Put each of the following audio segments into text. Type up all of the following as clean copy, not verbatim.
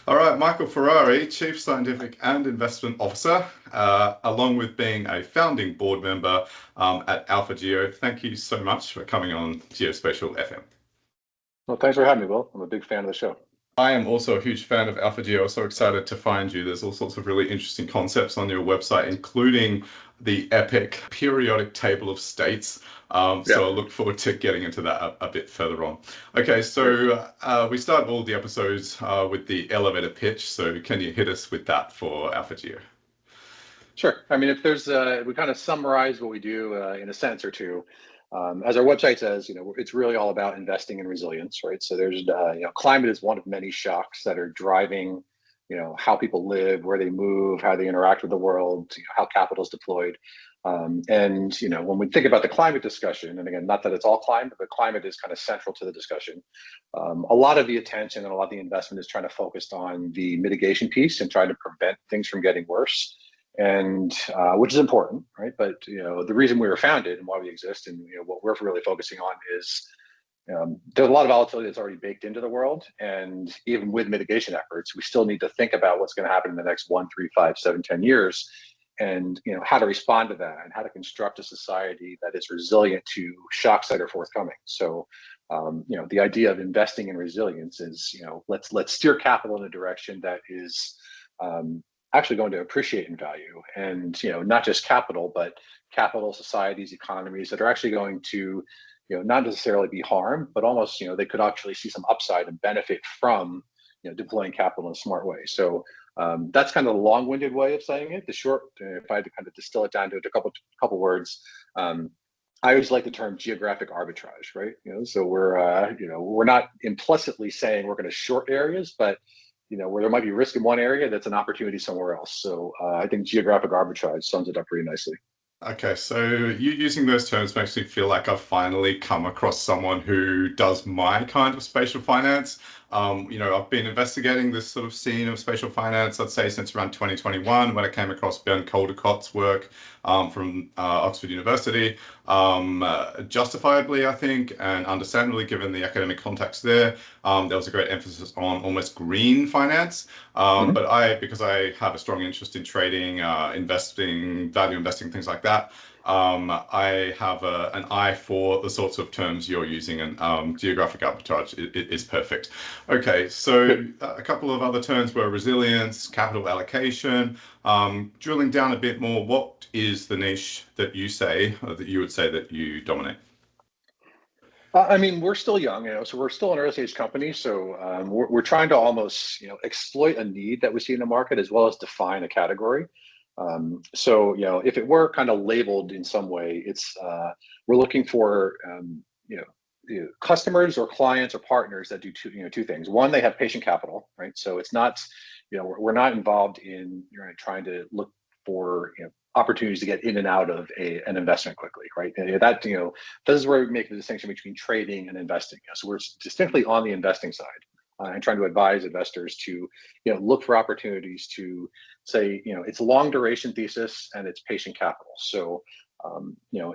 All right, Michael Ferrari, Chief Scientific and Investment Officer, along with being a founding board member at AlphaGeo. Thank you so much for coming on Geospatial FM. Well, thanks for having me, Will. I'm a big fan of the show. I am also a huge fan of AlphaGeo. So excited to find you. There's all sorts of really interesting concepts on your website, including the epic periodic table of states. So I look forward to getting into that a bit further on. Okay, so we start all the episodes with the elevator pitch. So can you hit us with that for AlphaGeo? Sure. I mean, if there's, we kind of summarize what we do in a sentence or two. As our website says, it's really all about investing in resilience, right? So there's, climate is one of many shocks that are driving, how people live, where they move, how they interact with the world, how capital is deployed. And when we think about the climate discussion, and again, not that it's all climate, but climate is kind of central to the discussion. A lot of the attention and a lot of the investment is trying to focus on the mitigation piece and trying to prevent things from getting worse, and which is important, right? But the reason we were founded and why we exist, and what we're really focusing on is there's a lot of volatility that's already baked into the world, and even with mitigation efforts, we still need to think about what's going to happen in the next 1, 3, 5, 7, 10 years, and how to respond to that, and how to construct a society that is resilient to shocks that are forthcoming. So, the idea of investing in resilience is, let's steer capital in a direction that is actually going to appreciate in value, and not just capital, but capital, societies, economies that are actually going to not necessarily be harmed, but almost they could actually see some upside and benefit from deploying capital in a smart way. So that's kind of the long-winded way of saying it. The short, if I had to kind of distill it down to a couple words, I always like the term geographic arbitrage, right? So we're not implicitly saying we're going to short areas, but where there might be risk in one area, that's an opportunity somewhere else. So I think geographic arbitrage sums it up pretty nicely. Okay, so you using those terms makes me feel like I've finally come across someone who does my kind of spatial finance. I've been investigating this sort of scene of spatial finance, I'd say, since around 2021, when I came across Ben Caldicott's work from Oxford University. Justifiably, I think, and understandably, given the academic context there, there was a great emphasis on almost green finance. But because I have a strong interest in trading, investing, value investing, things like that, I have an eye for the sorts of terms you're using, and geographic arbitrage is perfect. Okay, so a couple of other terms were resilience, capital allocation. Drilling down a bit more, what is the niche that you say, or that you would say that you dominate? I mean, we're still young, so we're still an early stage company. So we're trying to almost, exploit a need that we see in the market, as well as define a category. So, if it were kind of labeled in some way, it's we're looking for, customers or clients or partners that do two things. One, they have patient capital, right? So it's not, we're not involved in trying to look for, opportunities to get in and out of an investment quickly, right? And this is where we make the distinction between trading and investing. So we're distinctly on the investing side, and trying to advise investors to, look for opportunities to say, it's a long duration thesis and it's patient capital. So,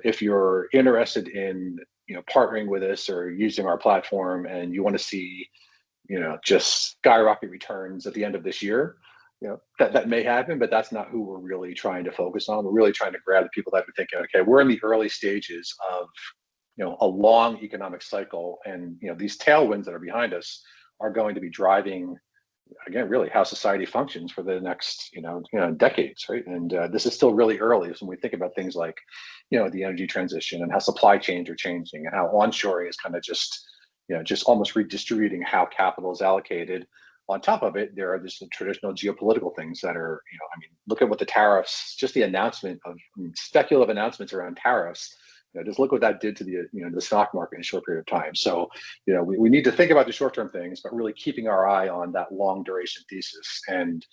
if you're interested in, partnering with us or using our platform, and you want to see, just skyrocket returns at the end of this year, that may happen, but that's not who we're really trying to focus on. We're really trying to grab the people that are thinking, okay, we're in the early stages of, a long economic cycle, and these tailwinds that are behind us are going to be driving, again, really how society functions for the next decades, right? And this is still really early. So when we think about things like the energy transition, and how supply chains are changing, and how onshoring is kind of just almost redistributing how capital is allocated. On top of it, there are just the traditional geopolitical things that are, look at what the tariffs, just the announcement of speculative announcements around tariffs, just look what that did to the stock market in a short period of time. So, we need to think about the short-term things, but really keeping our eye on that long duration thesis, and,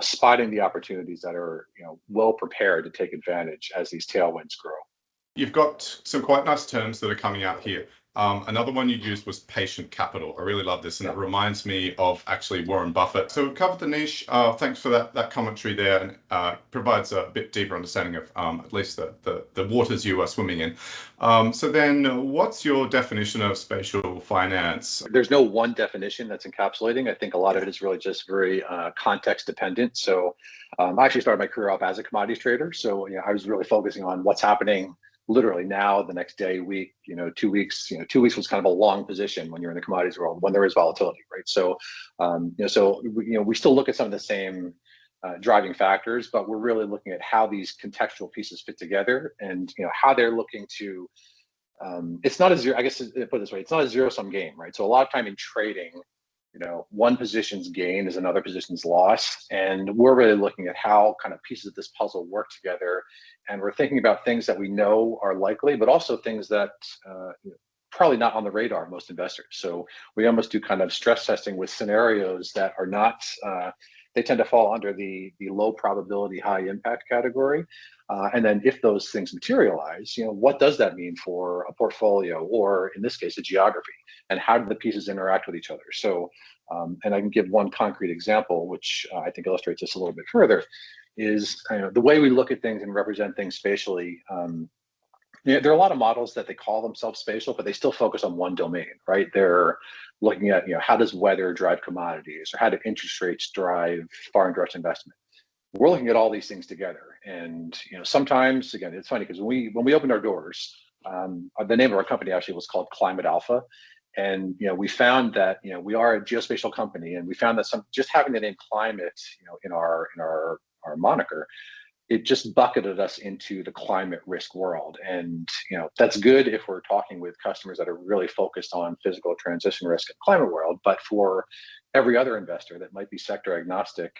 spotting the opportunities that are, well prepared to take advantage as these tailwinds grow. You've got some quite nice terms that are coming out here. Another one you used was patient capital. I really love this, and it reminds me of actually Warren Buffett. So we've covered the niche. Thanks for that commentary there, and provides a bit deeper understanding of at least the waters you are swimming in. So then, what's your definition of spatial finance? There's no one definition that's encapsulating. I think a lot of it is really just very context dependent. So I actually started my career off as a commodities trader. So I was really focusing on what's happening literally now, the next day, week, 2 weeks. 2 weeks was kind of a long position when you're in the commodities world, when there is volatility, right? So, we still look at some of the same driving factors, but we're really looking at how these contextual pieces fit together, and how they're looking to. It's not a zero. I guess put it this way, it's not a zero-sum game, right? So a lot of time in trading, one position's gain is another position's loss, and we're really looking at how kind of pieces of this puzzle work together, and we're thinking about things that we know are likely, but also things that probably not on the radar of most investors. So we almost do kind of stress testing with scenarios that are not. They tend to fall under the low probability, high impact category. And then if those things materialize, what does that mean for a portfolio, or in this case, a geography, and how do the pieces interact with each other? So, and I can give one concrete example, which I think illustrates this a little bit further, is the way we look at things and represent things spatially. There are a lot of models that they call themselves spatial, but they still focus on one domain, right? They're looking at, how does weather drive commodities, or how do interest rates drive foreign direct investment? We're looking at all these things together, and sometimes, again, it's funny because when we opened our doors, the name of our company actually was called Climate Alpha, and we found that we are a geospatial company, and we found that just having the name climate in our moniker, it just bucketed us into the climate risk world. And that's good if we're talking with customers that are really focused on physical transition risk in the climate world, but for every other investor that might be sector agnostic,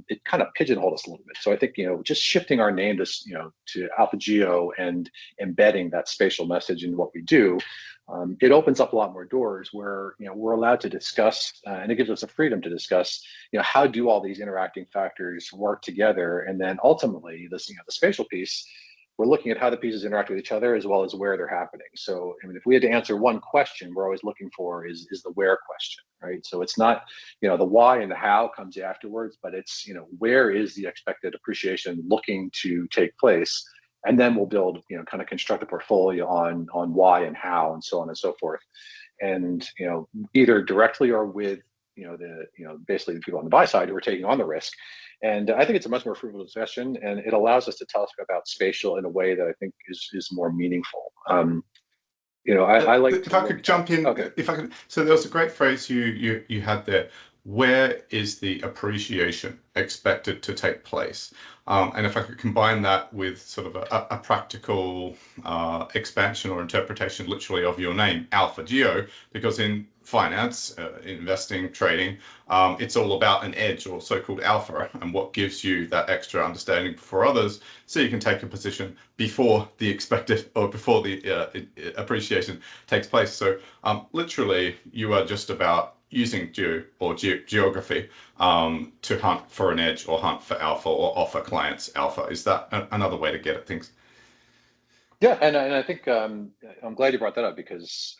it kind of pigeonholed us a little bit. So I think just shifting our name to AlphaGeo and embedding that spatial message in what we do, it opens up a lot more doors where we're allowed to discuss, and it gives us the freedom to discuss how do all these interacting factors work together, and then ultimately this the spatial piece. We're looking at how the pieces interact with each other as well as where they're happening. So, I mean, if we had to answer one question, we're always looking for is the where question, right? So it's not, the why and the how comes afterwards, but it's, where is the expected appreciation looking to take place? And then we'll build, kind of construct a portfolio on why and how and so on and so forth. And, either directly or with, basically the people on the buy side who are taking on the risk. And I think it's a much more fruitful discussion, and it allows us to tell us about spatial in a way that I think is more meaningful. I like. If I could jump in, okay. If I could. So there was a great phrase you had there. Where is the appreciation expected to take place? And if I could combine that with sort of a practical expansion or interpretation, literally, of your name, AlphaGeo, because in finance, investing, trading, it's all about an edge, or so-called alpha, and what gives you that extra understanding for others, so you can take a position before the expected, or before the appreciation takes place. So literally, you are just about using geography to hunt for an edge, or hunt for alpha, or offer clients alpha. Is that another way to get at things? Yeah, and I think I'm glad you brought that up, because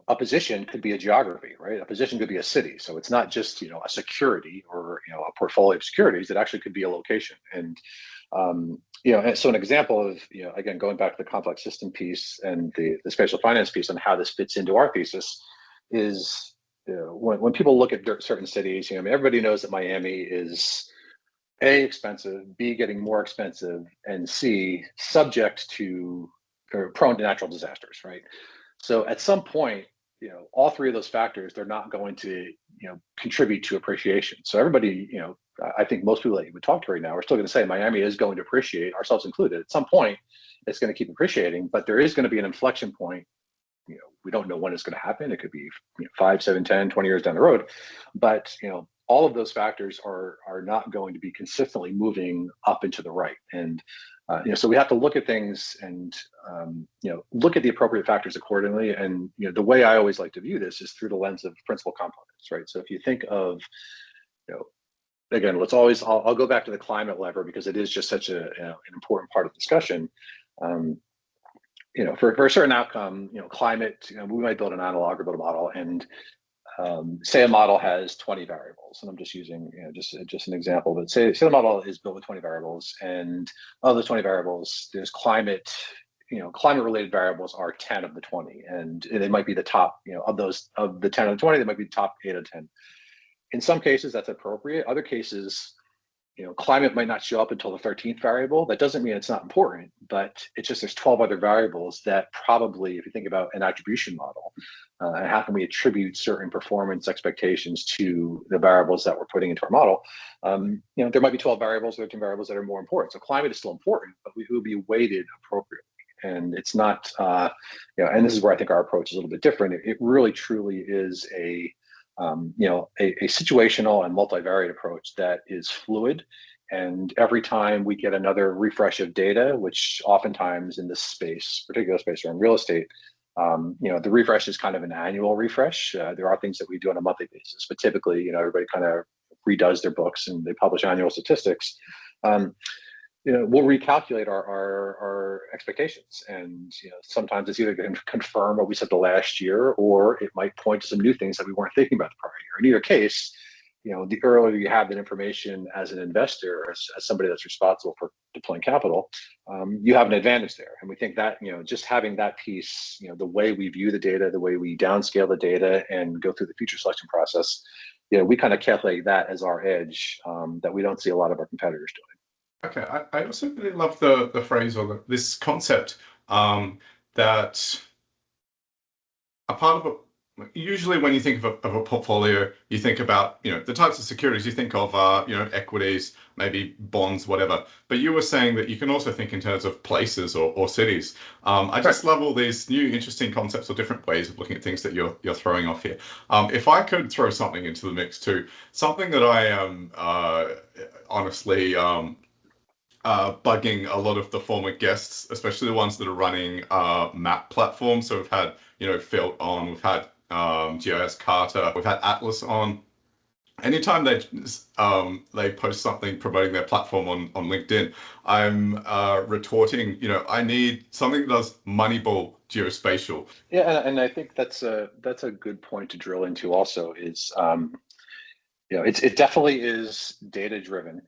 a position could be a geography, right? A position could be a city. So it's not just a security, or a portfolio of securities. It actually could be a location. And and so an example of again, going back to the complex system piece and the spatial finance piece, and how this fits into our thesis is, when people look at certain cities, everybody knows that Miami is A, expensive, B, getting more expensive, and C, subject to, or prone to natural disasters, right? So at some point, all three of those factors, they're not going to, contribute to appreciation. So everybody, I think most people that you would talk to right now are still going to say Miami is going to appreciate, ourselves included. At some point, it's going to keep appreciating, but there is going to be an inflection point. We don't know when it's going to happen. It could be 5, 7, 10, 20 years down the road. But, all of those factors are not going to be consistently moving up and to the right. And, so we have to look at things and, look at the appropriate factors accordingly. And, the way I always like to view this is through the lens of principal components, right? So if you think of, again, I'll go back to the climate lever, because it is just such an important part of the discussion. for a certain outcome, climate, we might build an analog or build a model, and say a model has 20 variables, and I'm just using just an example, but say the model is built with 20 variables, and of those 20 variables, there's climate related variables are 10 of the 20, and they might be the top, of the 10 of the 20, they might be the top 8 of 10. In some cases, that's appropriate. Other cases, climate might not show up until the 13th variable. That doesn't mean it's not important, but it's just there's 12 other variables that probably, if you think about an attribution model, and how can we attribute certain performance expectations to the variables that we're putting into our model, there might be 12 variables, 13 variables that are more important. So climate is still important, but it will be weighted appropriately. And it's not, and this is where I think our approach is a little bit different. It really truly is a situational and multivariate approach that is fluid. And every time we get another refresh of data, which oftentimes in this space, particular space or in real estate, the refresh is kind of an annual refresh. There are things that we do on a monthly basis, but typically, everybody kind of redoes their books and they publish annual statistics. We'll recalculate our expectations, and sometimes it's either going to confirm what we said the last year, or it might point to some new things that we weren't thinking about the prior year. In either case, the earlier you have that information as an investor, as somebody that's responsible for deploying capital, you have an advantage there. And we think that just having that piece, the way we view the data, the way we downscale the data and go through the feature selection process, we kind of calculate that as our edge that we don't see a lot of our competitors doing. Okay, I also really love the phrase or this concept that a part of usually when you think of a portfolio, you think about the types of securities you think of are equities, maybe bonds, whatever. But you were saying that you can also think in terms of places or cities. I just love all these new interesting concepts or different ways of looking at things that you're throwing off here. If I could throw something into the mix too, something that I am honestly bugging a lot of the former guests, especially the ones that are running map platforms. So we've had, Felt on, we've had GIS Carter, we've had Atlas on. Anytime they post something promoting their platform on LinkedIn, I'm retorting, I need something that does Moneyball geospatial. Yeah, and I think that's a good point to drill into also is it definitely is data driven.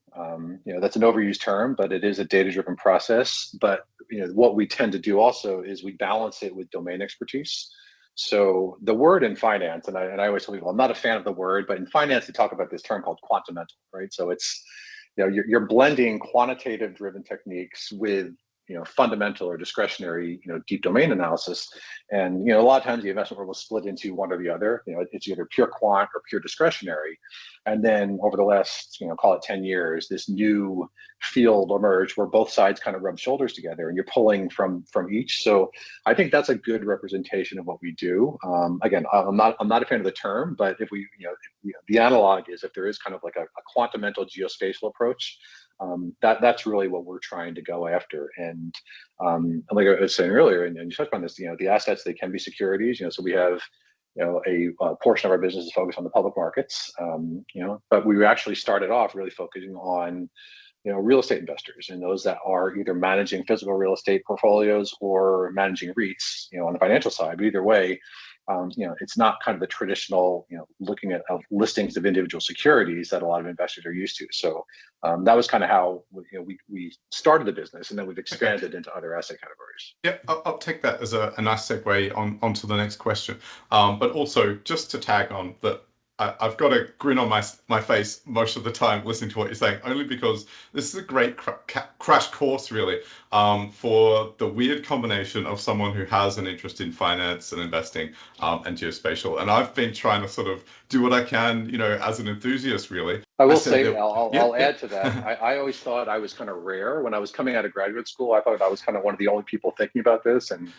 That's an overused term, but it is a data driven process. But what we tend to do also is we balance it with domain expertise. So the word in finance, and I always tell people I'm not a fan of the word, but in finance they talk about this term called quantamental, right? So it's you're blending quantitative driven techniques with fundamental or discretionary, deep domain analysis. And, a lot of times the investment world will split into one or the other. It's either pure quant or pure discretionary. And then over the last, call it 10 years, this new field emerged where both sides kind of rub shoulders together and you're pulling from each. So I think that's a good representation of what we do. Again, I'm not a fan of the term, but if we, the analog is if there is kind of like a quantamental geospatial approach, that's really what we're trying to go after. And like I was saying earlier, and you touched on this, the assets, they can be securities, so we have, a portion of our business is focused on the public markets, but we actually started off really focusing on, real estate investors and those that are either managing physical real estate portfolios or managing REITs, on the financial side. But either way, it's not kind of the traditional, looking at listings of individual securities that a lot of investors are used to. So that was kind of how we started the business, and then we've expanded into other asset categories. Yeah, I'll take that as a nice segue onto the next question. But also just to tag on that, I've got a grin on my face most of the time listening to what you're saying, only because this is a great crash course, really, for the weird combination of someone who has an interest in finance and investing and geospatial. And I've been trying to sort of do what I can, as an enthusiast, really. I will say, I'll add to that. I always thought I was kind of rare. When I was coming out of graduate school, I thought I was kind of one of the only people thinking about this. And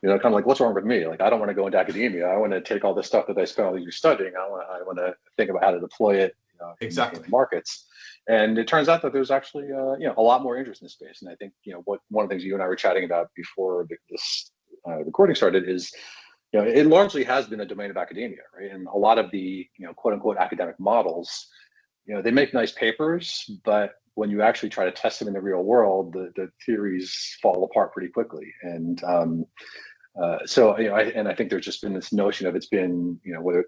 kind of like, what's wrong with me? Like, I don't want to go into academia. I want to take all this stuff that I spent all these years studying. I want to think about how to deploy it exactly in the markets. And it turns out that there's actually a lot more interest in this space. And I think one of the things you and I were chatting about before this recording started is it largely has been a domain of academia, right? And a lot of the quote unquote academic models they make nice papers, but when you actually try to test them in the real world, the theories fall apart pretty quickly. And so, I think there's just been this notion of it's been, whether,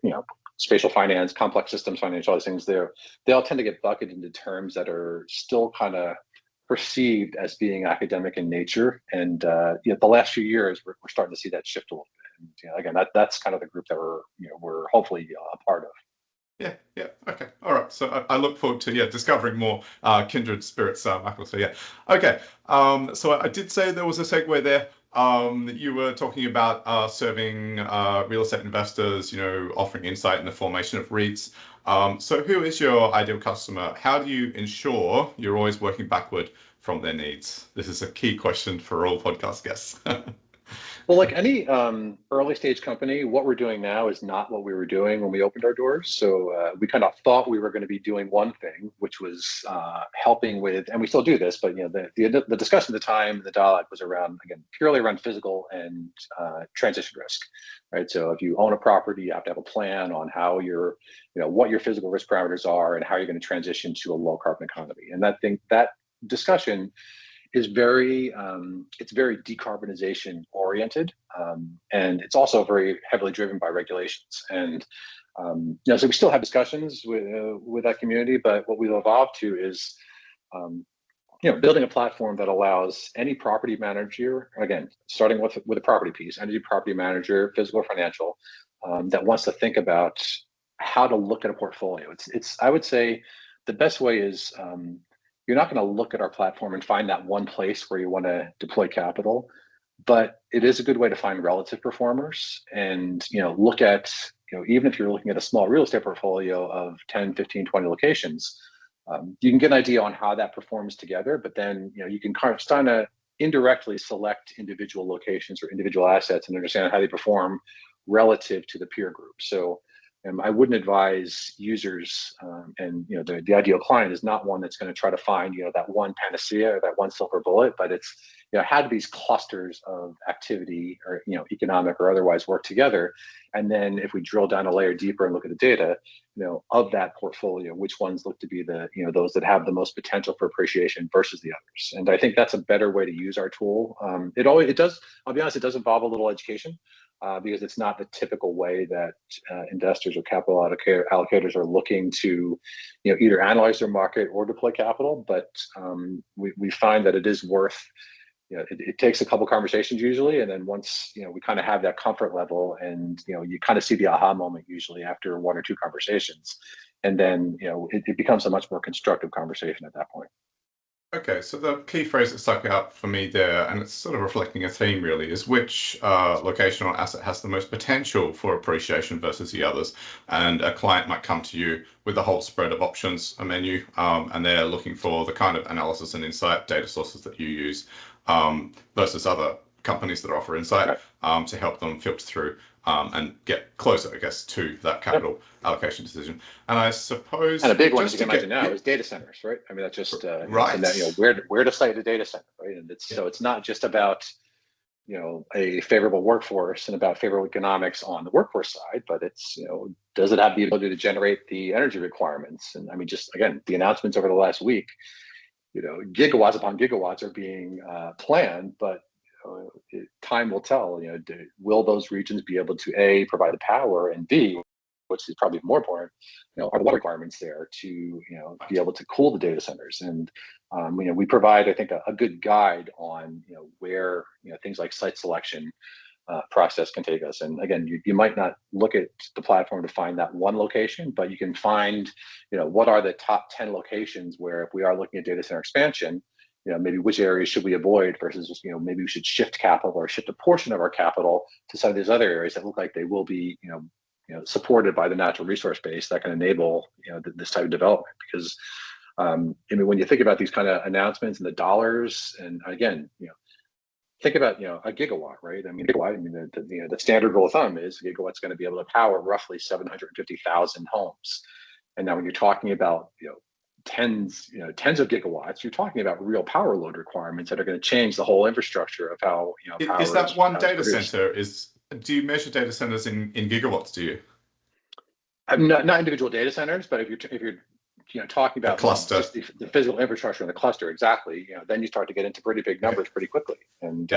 spatial finance, complex systems finance, all these things, they all tend to get bucketed into terms that are still kind of perceived as being academic in nature. And the last few years, we're starting to see that shift a little bit. And again, that's kind of the group that we're hopefully a part of. Yeah. Okay. All right. So I look forward to discovering more kindred spirits, Michael. So yeah. Okay. So I did say there was a segue there. You were talking about serving real estate investors, offering insight in the formation of REITs. So who is your ideal customer? How do you ensure you're always working backward from their needs? This is a key question for all podcast guests. Well, like any early stage company, what we're doing now is not what we were doing when we opened our doors. So we kind of thought we were going to be doing one thing, which was helping with, and we still do this, but the discussion at the time, the dialogue was around, again, purely around physical and transition risk, right? So if you own a property, you have to have a plan on how what your physical risk parameters are and how you're going to transition to a low carbon economy. And that discussion is it's very decarbonization oriented, and it's also very heavily driven by regulations. And so we still have discussions with that community, but what we've evolved to is building a platform that allows any property manager, again, starting with a property piece, any property manager, physical or financial, that wants to think about how to look at a portfolio. I would say the best way is, you're not going to look at our platform and find that one place where you want to deploy capital, but it is a good way to find relative performers and look at, even if you're looking at a small real estate portfolio of 10, 15, 20 locations, you can get an idea on how that performs together, but then you can kind of indirectly select individual locations or individual assets and understand how they perform relative to the peer group. So I wouldn't advise users, and the ideal client is not one that's going to try to find that one panacea or that one silver bullet, but it's how do these clusters of activity or economic or otherwise work together, and then if we drill down a layer deeper and look at the data, of that portfolio, which ones look to be the those that have the most potential for appreciation versus the others. And I think that's a better way to use our tool. It does. I'll be honest, it does involve a little education. Because it's not the typical way that investors or capital allocators are looking to, either analyze their market or deploy capital. But we find that it is worth, it takes a couple conversations usually, and then once we kind of have that comfort level, and you kind of see the aha moment usually after one or two conversations, and then it becomes a much more constructive conversation at that point. Okay, so the key phrase that stuck out for me there, and it's sort of reflecting a theme really, is which location or asset has the most potential for appreciation versus the others. And a client might come to you with a whole spread of options, a menu, and they're looking for the kind of analysis and insight data sources that you use, versus other companies that offer insight, to help them filter through and get closer, I guess, to that capital allocation decision. And I suppose, and a big one, as you can imagine now, is data centers, right? I mean, that's just right. And that, where to site a data center, right? And so it's not just about a favorable workforce and about favorable economics on the workforce side, but it's does it have the ability to generate the energy requirements? And I mean, just again, the announcements over the last week, gigawatts upon gigawatts are being planned, but time will tell. Will those regions be able to A, provide the power, and B, which is probably more important, are the water requirements there to be able to cool the data centers? And we provide, I think, a good guide on where things like site selection process can take us. And again, you might not look at the platform to find that one location, but you can find what are the top 10 locations where, if we are looking at data center expansion, maybe which areas should we avoid versus maybe we should shift capital or shift a portion of our capital to some of these other areas that look like they will be supported by the natural resource base that can enable this type of development. Because I mean, when you think about these kind of announcements and the dollars, and again, think about a gigawatt, right? I mean, the standard rule of thumb is a gigawatt's going to be able to power roughly 750,000 homes. And now when you're talking about tens of gigawatts, you're talking about real power load requirements that are going to change the whole infrastructure of how power is that one data produced. center? Do you measure data centers in gigawatts? Do you? Not individual data centers, but if you're talking A about cluster. just the physical infrastructure in the cluster, exactly, then you start to get into pretty big numbers pretty quickly. And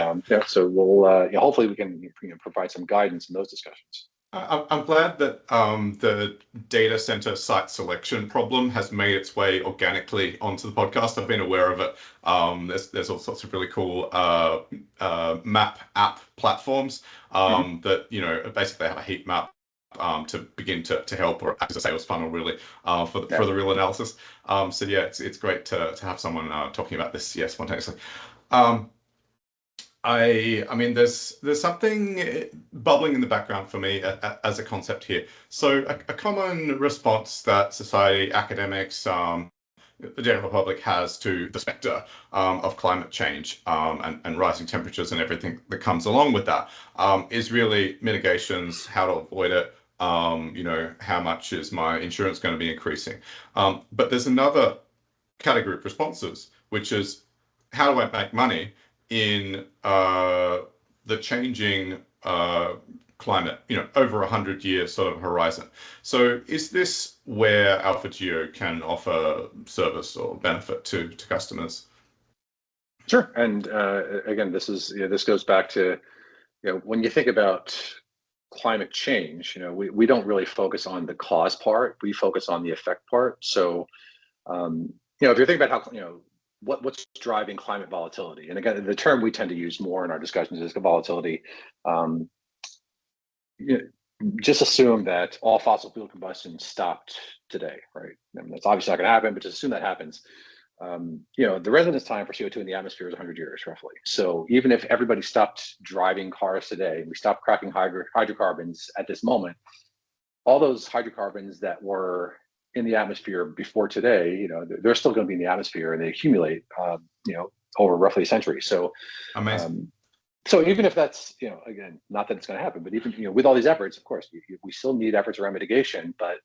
so we'll hopefully we can provide some guidance in those discussions. I'm glad that the data center site selection problem has made its way organically onto the podcast. I've been aware of it. There's all sorts of really cool map app platforms that basically have a heat map to begin to help, or act as a sales funnel really for the real analysis. So yeah, it's great to have someone talking about this spontaneously. I mean, there's something bubbling in the background for me as a concept here. So a common response that society, academics, the general public has to the specter of climate change and rising temperatures and everything that comes along with that is really mitigations, how to avoid it, how much is my insurance going to be increasing. But there's another category of responses, which is how do I make money in the changing climate, over 100-year sort of horizon. So is this where AlphaGeo can offer service or benefit to customers? Sure. And again, this goes back to when you think about climate change, we don't really focus on the cause part. We focus on the effect part. So if you're thinking about how what's driving climate volatility, and again, the term we tend to use more in our discussions is volatility. Just assume that all fossil fuel combustion stopped today, right? I mean, that's obviously not going to happen, but just assume that happens. The residence time for CO2 in the atmosphere is 100 years roughly. So even if everybody stopped driving cars today, we stopped cracking hydrocarbons at this moment, all those hydrocarbons that were in the atmosphere before today, they're still going to be in the atmosphere, and they accumulate, over roughly a century. So, amazing. So even if that's, again, not that it's going to happen, but even with all these efforts, of course, we still need efforts around mitigation. But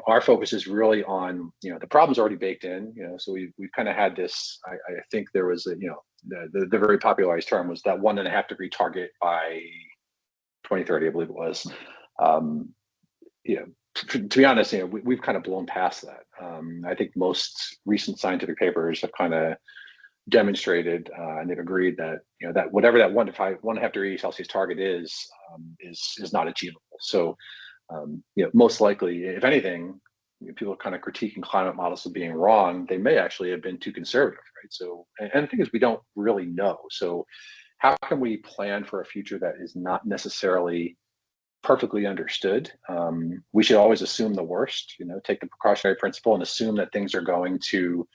our focus is really on the problem's already baked in. So we've kind of had this. I think there was the very popularized term was that 1.5 degree target by 2030, I believe it was. To be honest, we've kind of blown past that. I think most recent scientific papers have kind of demonstrated and they've agreed that that whatever that 1.5 degree Celsius target is not achievable. So most likely, if anything, people are kind of critiquing climate models of being wrong. They may actually have been too conservative, right? So, and the thing is, we don't really know. So, how can we plan for a future that is not necessarily perfectly understood? We should always assume the worst. Take the precautionary principle and assume that things are going to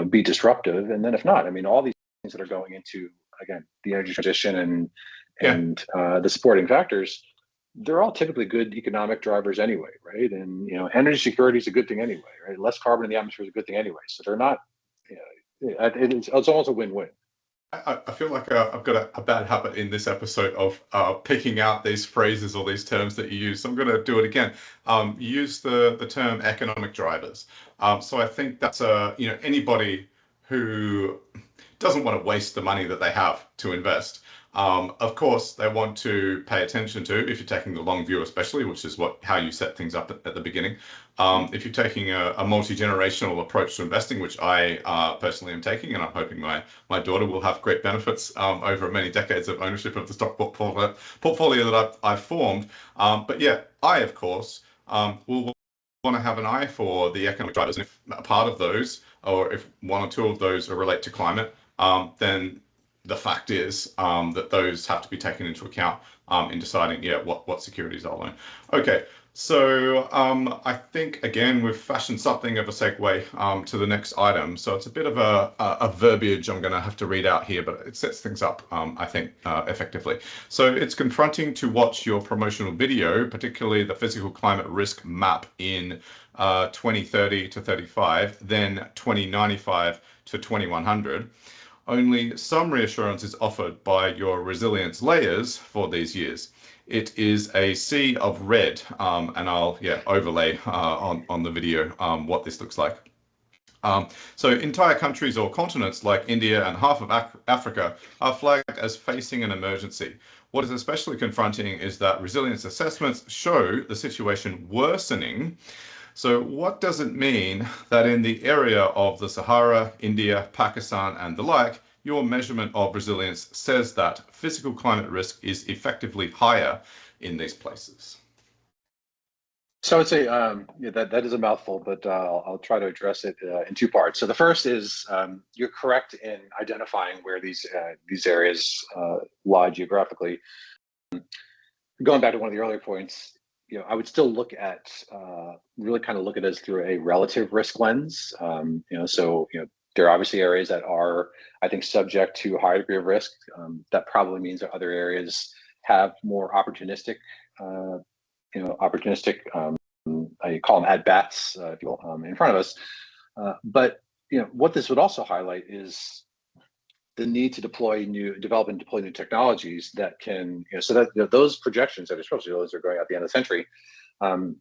be disruptive. And then if not, I mean, all these things that are going into, again, the energy transition and the supporting factors, they're all typically good economic drivers anyway, right? And, energy security is a good thing anyway, right? Less carbon in the atmosphere is a good thing anyway. So they're not, it's almost a win-win. I feel like I've got a bad habit in this episode of picking out these phrases or these terms that you use. So I'm going to do it again. You use the term economic drivers. So I think that's anybody who doesn't want to waste the money that they have to invest. Of course, they want to pay attention to, if you're taking the long view especially, which is how you set things up at the beginning. If you're taking a multi-generational approach to investing, which I personally am taking, and I'm hoping my daughter will have great benefits over many decades of ownership of the stock portfolio that I've formed. But yeah, I, of course, will want to have an eye for the economic drivers. And if a part of those, or if one or two of those relate to climate, then the fact is that those have to be taken into account in deciding, what securities I'll own. Okay, so I think, again, we've fashioned something of a segue to the next item. So it's a bit of a verbiage I'm going to have to read out here, but it sets things up, I think, effectively. So it's confronting to watch your promotional video, particularly the physical climate risk map in 2030 to 35, then 2095 to 2100. Only some reassurance is offered by your resilience layers for these years. It is a sea of red, and I'll overlay on the video what this looks like. So entire countries or continents like India and half of Africa are flagged as facing an emergency. What is especially confronting is that resilience assessments show the situation worsening So what does it mean that in the area of the Sahara, India, Pakistan, and the like, your measurement of resilience says that physical climate risk is effectively higher in these places? So I would say yeah, that is a mouthful, but I'll try to address it in two parts. So the first is you're correct in identifying where these areas lie geographically. Going back to one of the earlier points, I would still look at really kind of look at it as through a relative risk lens. So there are obviously areas that are, I think, subject to a higher degree of risk. That probably means that other areas have more opportunistic, opportunistic. I call them at bats, if you will, in front of us. But what this would also highlight is the need to develop and deploy new technologies that can, so that those projections that are supposed to those are going at the end of the century, um,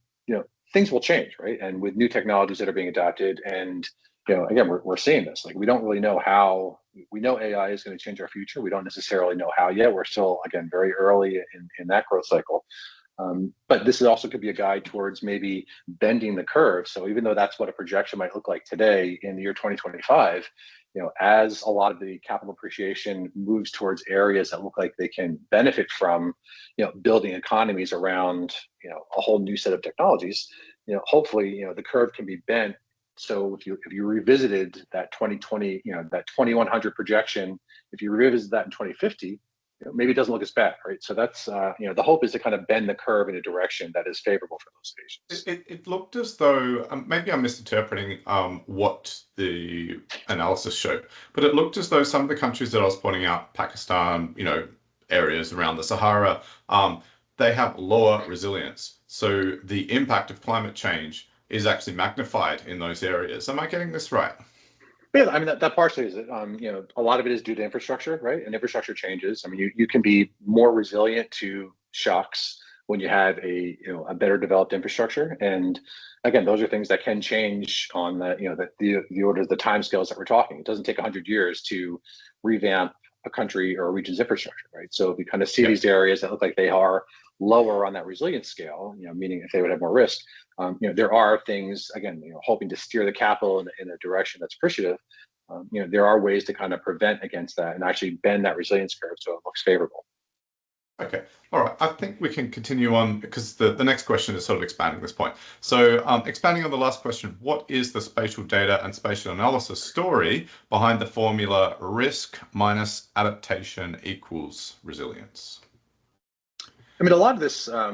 things will change, right? And with new technologies that are being adopted, and again, we're seeing this. Like we don't really know how. We know AI is going to change our future. We don't necessarily know how yet. We're still, again, very early in that growth cycle. But this also could be a guide towards maybe bending the curve. So even though that's what a projection might look like today in the year 2025, as a lot of the capital appreciation moves towards areas that look like they can benefit from, building economies around, a whole new set of technologies, hopefully, the curve can be bent. So if you revisited that 2020, that 2100 projection, if you revisit that in 2050, maybe it doesn't look as bad, right? So that's the hope is to kind of bend the curve in a direction that is favorable for those stations. It looked as though maybe I'm misinterpreting what the analysis showed, but it looked as though some of the countries that I was pointing out, Pakistan, areas around the Sahara, they have lower resilience. So the impact of climate change is actually magnified in those areas. Am I getting this right? Yeah, I mean that partially is it. A lot of it is due to infrastructure, right? And infrastructure changes. I mean, you can be more resilient to shocks when you have a better developed infrastructure. And again, those are things that can change on the order of the timescales that we're talking. It doesn't take 100 years to revamp a country or a region's infrastructure, right? So if we kind of see Yeah. these areas that look like they are lower on that resilience scale, meaning if they would have more risk, there are things, again, hoping to steer the capital in a direction that's appreciative. There are ways to kind of prevent against that and actually bend that resilience curve so it looks favorable. Okay. All right. I think we can continue on because the next question is sort of expanding this point. So expanding on the last question, what is the spatial data and spatial analysis story behind the formula risk minus adaptation equals resilience? I mean, a lot of this, I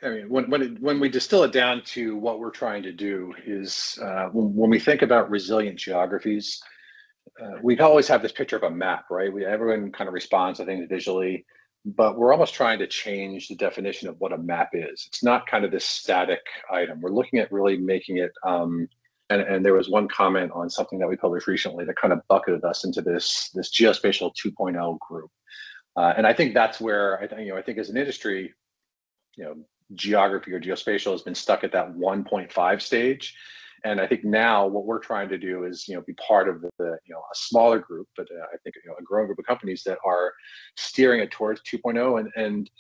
mean, when we distill it down to what we're trying to do is when we think about resilient geographies, we always have this picture of a map, right? Everyone kind of responds to things visually, but we're almost trying to change the definition of what a map is. It's not kind of this static item. We're looking at really making it. And there was one comment on something that we published recently that kind of bucketed us into this geospatial 2.0 group. And I think that's where I think as an industry, you know, geography or geospatial has been stuck at that 1.5 stage. And I think now what we're trying to do is, be part of a smaller group, but I think, a growing group of companies that are steering it towards 2.0. And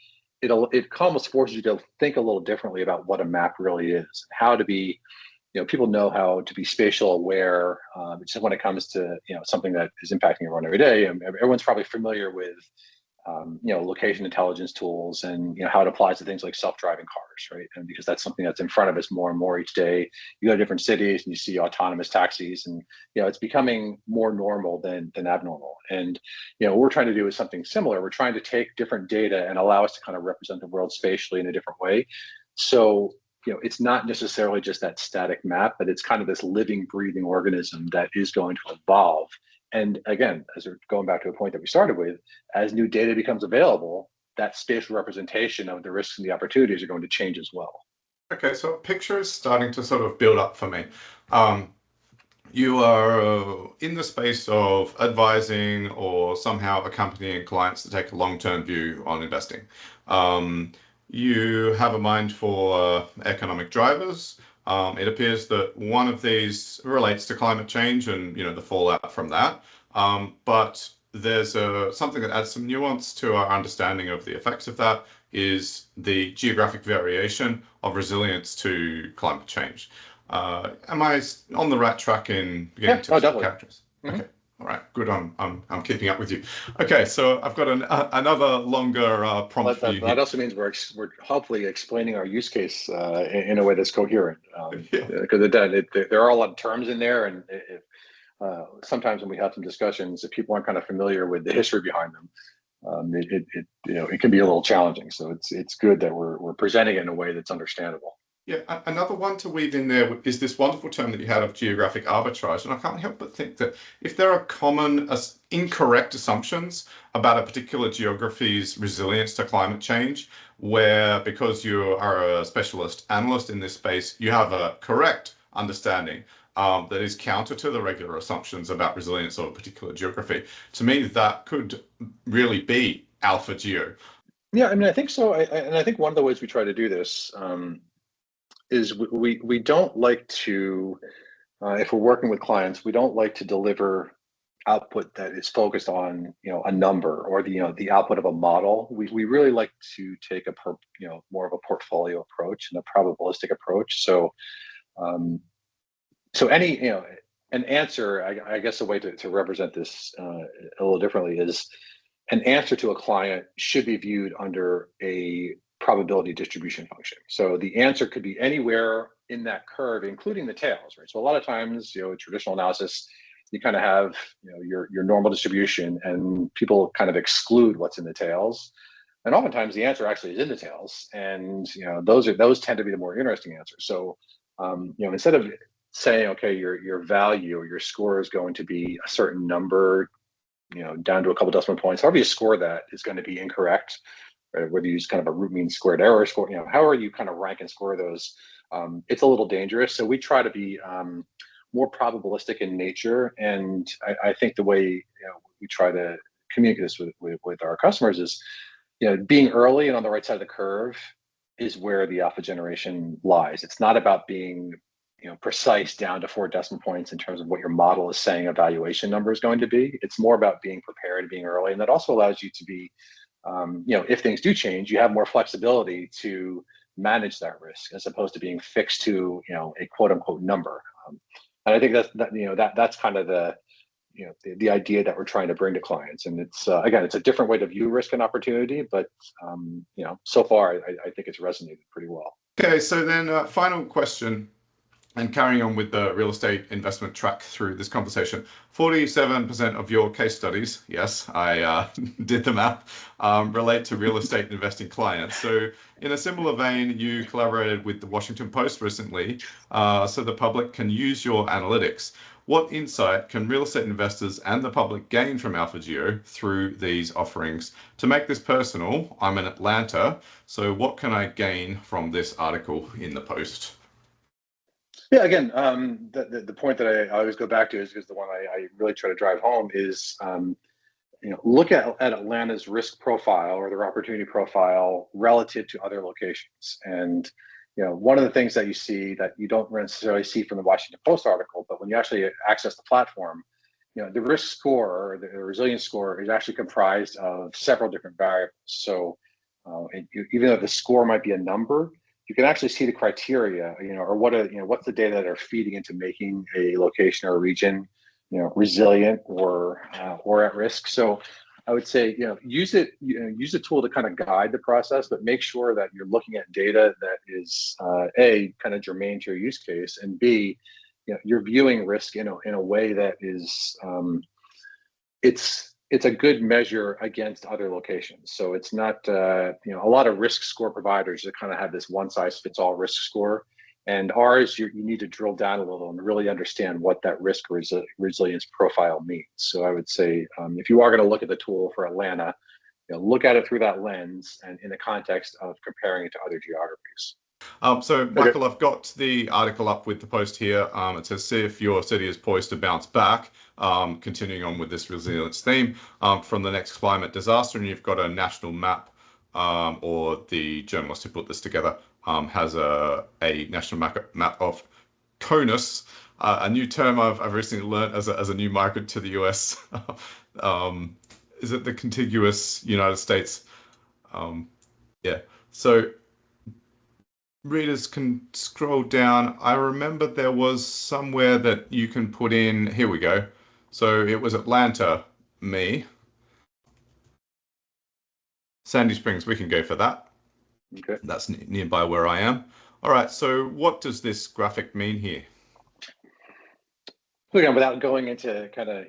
it almost forces you to think a little differently about what a map really is, how to be, people know how to be spatial aware. Just when it comes to, something that is impacting everyone every day. Everyone's probably familiar with location intelligence tools and how it applies to things like self-driving cars, right? And because that's something that's in front of us more and more each day. You go to different cities and you see autonomous taxis, and it's becoming more normal than abnormal. And what we're trying to do is something similar. We're trying to take different data and allow us to kind of represent the world spatially in a different way. So it's not necessarily just that static map, but it's kind of this living, breathing organism that is going to evolve. And again, as we're going back to a point that we started with, as new data becomes available, that spatial representation of the risks and the opportunities are going to change as well. Okay, so a picture is starting to sort of build up for me. You are in the space of advising or somehow accompanying clients to take a long-term view on investing. You have a mind for economic drivers. It appears that one of these relates to climate change and the fallout from that. But there's something that adds some nuance to our understanding of the effects of that. is the geographic variation of resilience to climate change. Am I on the right track in beginning to definitely. characterize? Okay. All right, good. I'm keeping up with you. Okay, so I've got another longer prompt for you here. That also means we're hopefully explaining our use case in a way that's coherent. Because there are a lot of terms in there, and sometimes when we have some discussions, if people aren't kind of familiar with the history behind them, it can be a little challenging. So it's good that we're presenting it in a way that's understandable. Yeah, another one to weave in there is this wonderful term that you had of geographic arbitrage. And I can't help but think that if there are common incorrect assumptions about a particular geography's resilience to climate change, where because you are a specialist analyst in this space, you have a correct understanding that is counter to the regular assumptions about resilience of a particular geography, to me, that could really be AlphaGeo. Yeah, I mean, I think so. And I think one of the ways we try to do this is we don't like to, if we're working with clients, we don't like to deliver output that is focused on a number or the output of a model. We really like to take a more of a portfolio approach and a probabilistic approach. So any an answer, I guess a way to represent this a little differently is an answer to a client should be viewed under a probability distribution function. So the answer could be anywhere in that curve, including the tails, right? So a lot of times, traditional analysis, you kind of have your normal distribution, and people kind of exclude what's in the tails. And oftentimes the answer actually is in the tails, and those tend to be the more interesting answers. So instead of saying, okay, your value or your score is going to be a certain number, down to a couple decimal points, however you score that is going to be incorrect, right? Whether you use kind of a root mean squared error score, however you kind of rank and score those, it's a little dangerous. So we try to be more probabilistic in nature. And I think the way we try to communicate this with our customers is, being early and on the right side of the curve is where the alpha generation lies. It's not about being precise down to 4 decimal points in terms of what your model is saying a valuation number is going to be. It's more about being prepared, being early, and that also allows you to be, if things do change, you have more flexibility to manage that risk as opposed to being fixed to a quote unquote number. And I think that's kind of the idea that we're trying to bring to clients. And it's again, it's a different way to view risk and opportunity, but so far I think it's resonated pretty well. Okay, so then final question. And carrying on with the real estate investment track through this conversation, 47% of your case studies, yes, I did the math, relate to real estate investing clients. So in a similar vein, you collaborated with the Washington Post recently, so the public can use your analytics. What insight can real estate investors and the public gain from AlphaGeo through these offerings? To make this personal, I'm in Atlanta, so what can I gain from this article in the Post? Yeah, again, the point that I always go back to is the one I really try to drive home is, look at Atlanta's risk profile or their opportunity profile relative to other locations. And, one of the things that you see that you don't necessarily see from the Washington Post article, but when you actually access the platform, the risk score or the resilience score is actually comprised of several different variables. So even though the score might be a number, you can actually see the criteria, or what's the data that are feeding into making a location or a region, resilient or at risk. So I would say, use the tool to kind of guide the process, but make sure that you're looking at data that is A, kind of germane to your use case, and B, you're viewing risk in a way that is it's a good measure against other locations. So it's not, a lot of risk score providers that kind of have this one size fits all risk score. And ours, you need to drill down a little and really understand what that risk resilience profile means. So I would say, if you are going to look at the tool for Atlanta, look at it through that lens and in the context of comparing it to other geographies. So, Michael, I've got the article up with the Post here. It says, see if your city is poised to bounce back, continuing on with this resilience theme from the next climate disaster. And you've got a national map, or the journalist who put this together has a national map of CONUS, a new term I've recently learned as a new migrant to the US. Is it the contiguous United States Yeah. So readers can scroll down. I remember there was somewhere that you can put in, here we go. So it was Atlanta, me. Sandy Springs, we can go for that. Okay. That's nearby where I am. All right, so what does this graphic mean here? So again, without going into kind of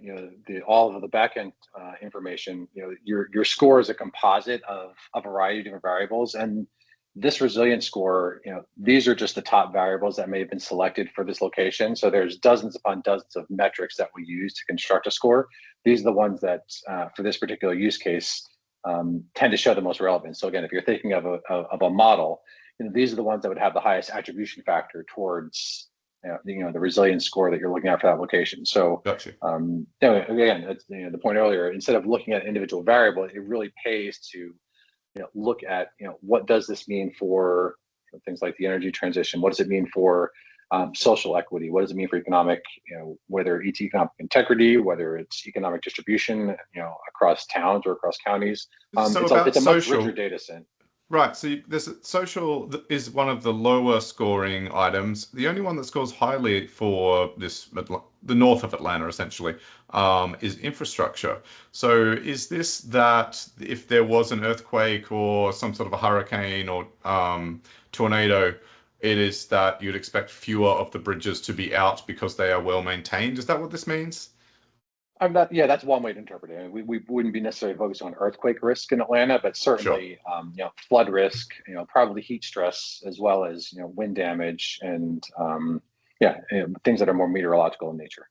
all of the backend information, your score is a composite of a variety of different variables, and this resilience score, these are just the top variables that may have been selected for this location. So there's dozens upon dozens of metrics that we use to construct a score. These are the ones that, for this particular use case, tend to show the most relevance. So again, if you're thinking of a model, these are the ones that would have the highest attribution factor towards the resilience score that you're looking at for that location. So Gotcha. again, that's the point earlier. Instead of looking at individual variable, it really pays to look at what does this mean for things like the energy transition. What does it mean for social equity? What does it mean for economic, whether it's economic integrity, whether it's economic distribution, across towns or across counties. So It's about a much social. richer data set. Right, so this social is one of the lower scoring items. The only one that scores highly for this, the north of Atlanta, essentially, is infrastructure. So is this that if there was an earthquake or some sort of a hurricane or tornado, it is that you'd expect fewer of the bridges to be out because they are well maintained? Is that what this means? Yeah, that's one way to interpret it. I mean, we wouldn't be necessarily focused on earthquake risk in Atlanta, but Sure. certainly, flood risk, probably heat stress, as well as, wind damage and, yeah, things that are more meteorological in nature.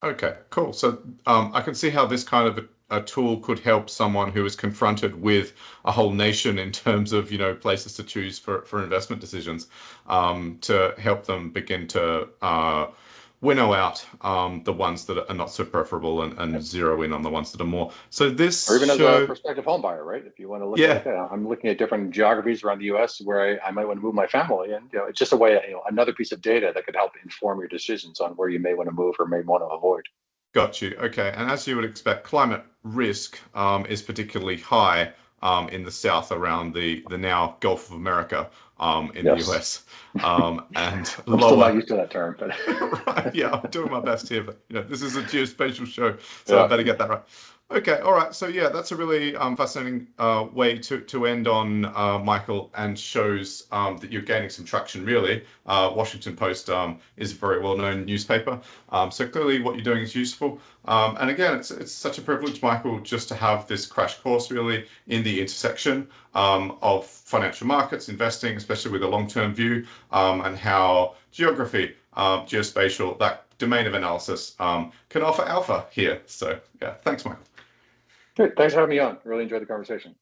Okay, cool. So I can see how this kind of a tool could help someone who is confronted with a whole nation in terms of, places to choose for investment decisions, to help them begin to winnow out the ones that are not so preferable and zero in on the ones that are more. So Or this even as a show, prospective home buyer, right? If you want to look at it yeah, like that, I'm looking at different geographies around the U.S. where I might want to move my family, and it's just a way, another piece of data that could help inform your decisions on where you may want to move or may want to avoid. got you. Okay. And as you would expect, climate risk is particularly high in the south around the now Gulf of America in the Yes, US, and I'm still not lower. used to that term, but Right. Yeah, I'm doing my best here, but this is a geospatial show, so I yeah. better get that right. Okay, all right. So yeah, that's a really fascinating way to end on, Michael, and shows that you're gaining some traction. Really, Washington Post is a very well-known newspaper, so clearly what you're doing is useful. And again, it's such a privilege, Michael, just to have this crash course really in the intersection of financial markets, investing, especially with a long-term view, and how geography, geospatial, that domain of analysis can offer alpha here. So yeah, thanks, Michael. Good. Thanks for having me on. Really enjoyed the conversation.